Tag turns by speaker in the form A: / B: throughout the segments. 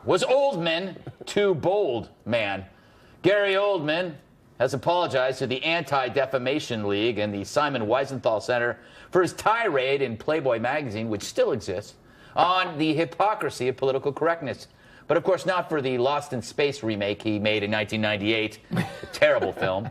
A: Was Oldman too bold, man? Gary Oldman has apologized to the Anti-Defamation League and the Simon Wiesenthal Center for his tirade in Playboy magazine, which still exists, on the hypocrisy of political correctness. But of course not for the Lost in Space remake he made in 1998, a terrible film.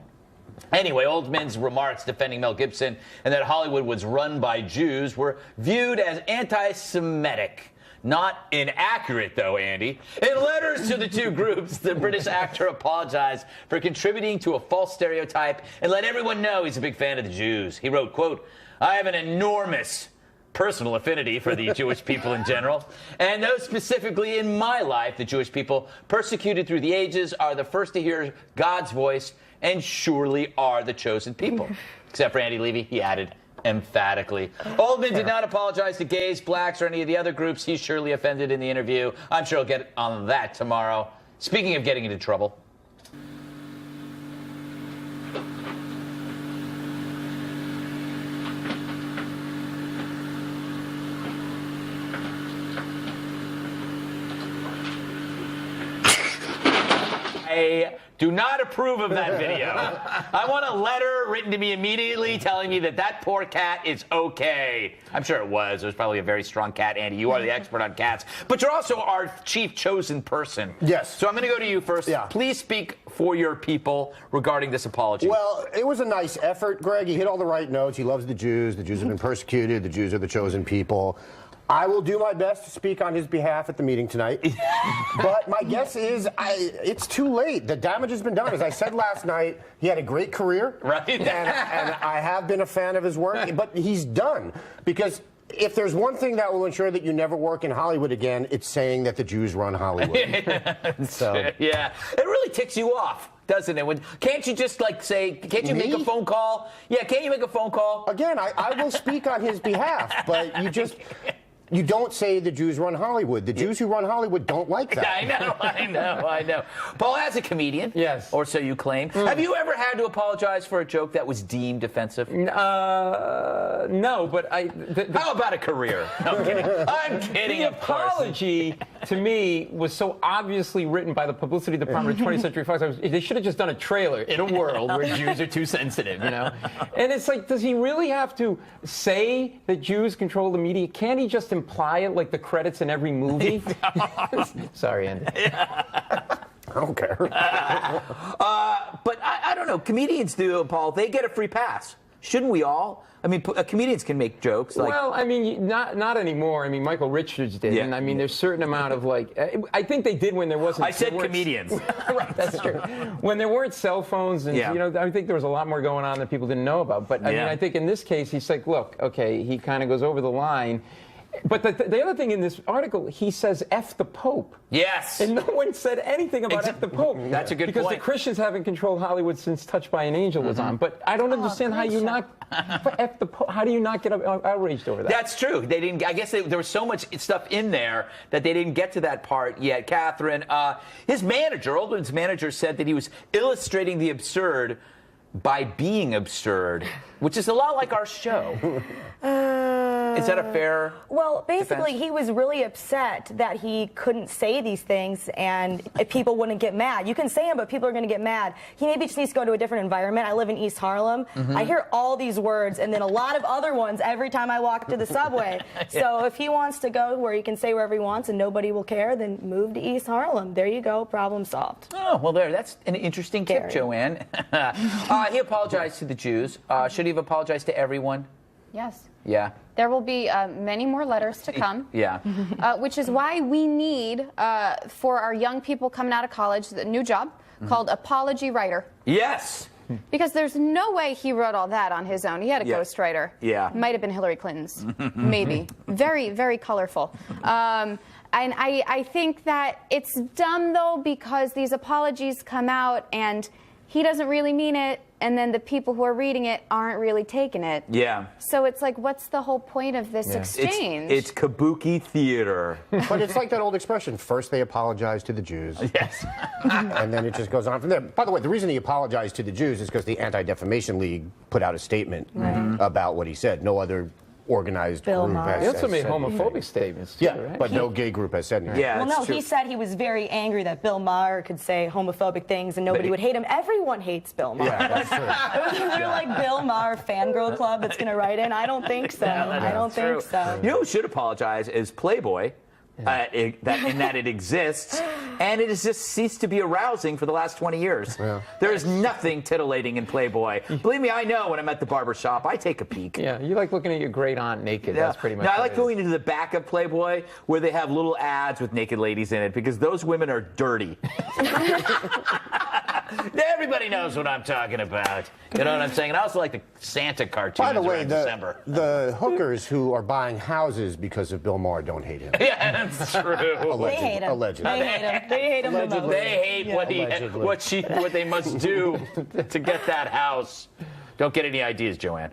A: Anyway, Oldman's remarks defending Mel Gibson and that Hollywood was run by Jews were viewed as anti-Semitic. Not inaccurate, though, Andy. In letters to the two groups, the British actor apologized for contributing to a false stereotype and let everyone know he's a big fan of the Jews. He wrote, quote, "I have an enormous personal affinity for the Jewish people in general, and those specifically in my life, the Jewish people persecuted through the ages are the first to hear God's voice and surely are the chosen people." Except for Andy Levy, he added emphatically. Oldman did not apologize to gays, blacks, or any of the other groups he's surely offended in the interview. I'm sure he'll get on that tomorrow. Speaking of getting into trouble. I do not approve of that video. I want a letter written to me immediately telling me that that poor cat is okay. I'm sure it was. It was probably a very strong cat, Andy. You are the expert on cats. But you're also our chief chosen person.
B: Yes.
A: So I'm going to go to you first.
B: Yeah.
A: Please speak for your people regarding this apology.
B: Well, it was a nice effort, Greg. He hit all the right notes. He loves the Jews. The Jews have been persecuted. The Jews are the chosen people. I will do my best to speak on his behalf at the meeting tonight. But my guess is it's too late. The damage has been done. As I said last night, he had a great career.
A: Right.
B: And I have been a fan of his work. But he's done. Because if there's one thing that will ensure that you never work in Hollywood again, it's saying that the Jews run Hollywood. So.
A: Yeah. It really ticks you off, doesn't it? Can't you just say, can't you make a phone call? Yeah, can't you make a phone call?
B: Again, I will speak on his behalf, but you don't say the Jews run Hollywood. The Jews who run Hollywood don't like that.
A: I know. Paul, as a comedian,
C: yes,
A: or so you claim, have you ever had to apologize for a joke that was deemed offensive?
C: No, but
A: How about a career? No, I'm kidding. I'm kidding,
C: the
A: of course.
C: apology, to me, was so obviously written by the publicity department of 20th Century Fox. They should have just done a trailer in a world where Jews are too sensitive, you know? And it's like, does he really have to say that Jews control the media? Can't he just imply it like the credits in every movie? Sorry, Andy.
B: I don't care.
A: But I don't know. Comedians do, Paul. They get a free pass. Shouldn't we all? I mean, comedians can make jokes.
C: Well, I mean, not anymore. I mean, Michael Richards did.
A: Yeah.
C: And I mean, there's a certain amount of I think they did when there wasn't.
A: I said comedians.
C: Right, that's true. When there weren't cell phones and, I think there was a lot more going on that people didn't know about. But I mean, I think in this case, he's like, look, okay, he kind of goes over the line. But the other thing in this article, he says F the Pope.
A: Yes.
C: And no one said anything about F the Pope.
A: That's a good
C: because
A: point.
C: Because the Christians haven't controlled Hollywood since Touched by an Angel was on. But I don't understand how you not F the Pope. How do you not get outraged over that?
A: That's true. They didn't. I guess there was so much stuff in there that they didn't get to that part yet. Catherine, his manager, Oldman's manager, said that he was illustrating the absurd by being absurd, which is a lot like our show. Is that a fair
D: Well, basically,
A: defense?
D: he was really upset that he couldn't say these things and if people wouldn't get mad. You can say them, but people are going to get mad. He maybe just needs to go to a different environment. I live in East Harlem. I hear all these words and then a lot of other ones every time I walk to the subway. So if he wants to go where he can say wherever he wants and nobody will care, then move to East Harlem. There you go. Problem solved.
A: Oh, well, that's an interesting tip, Joanne. He apologized to the Jews. Should he have apologized to everyone?
E: Yes.
A: Yeah.
E: There will be many more letters to come.
A: Yeah.
E: Which is why we need, for our young people coming out of college, a new job called apology writer.
A: Yes.
E: Because there's no way he wrote all that on his own. He had a ghostwriter.
A: Yeah.
E: Might have been Hillary Clinton's. Maybe. Very, very colorful. And I think that it's dumb, though, because these apologies come out and he doesn't really mean it, and then the people who are reading it aren't really taking it.
A: Yeah.
E: So it's like, what's the whole point of this exchange?
A: It's kabuki theater.
B: But it's like that old expression, first they apologize to the Jews.
A: Yes.
B: And then it just goes on from there. By the way, the reason he apologized to the Jews is because the Anti-Defamation League put out a statement about what he said. No other organized
D: Bill
B: group
D: Maher.
B: has
C: He also made
B: said anything.
C: homophobic statements, too,
B: Yeah,
C: right?
B: but no gay group has said anything.
A: Yeah,
D: Well,
A: it's
D: no,
A: true.
D: he said he was very angry that Bill Maher could say homophobic things and nobody would hate him. Everyone hates Bill Maher.
B: Yeah, that's true.
D: They're like Bill Maher fangirl club that's going to write in. I don't think so. I don't think so.
A: You know who should apologize is Playboy. In that it exists, and it has just ceased to be arousing for the last 20 years.
B: Yeah.
A: There is nothing titillating in Playboy. Believe me, I know when I'm at the barber shop, I take a peek.
C: Yeah, you like looking at your great aunt naked.
A: Yeah.
C: That's pretty much
A: Now, I
C: what
A: like
C: it
A: going
C: is.
A: into the back of Playboy where they have little ads with naked ladies in it because those women are dirty. Everybody knows what I'm talking about. You know what I'm saying? And I also like the Santa cartoons
B: By the way,
A: around December.
B: the hookers who are buying houses because of Bill Maher don't hate him.
A: Yeah, that's true.
D: They hate him.
B: Allegedly.
D: They hate him. They hate him the most.
B: Allegedly.
A: They hate
B: Allegedly.
A: what they must do to get that house. Don't get any ideas, Joanne.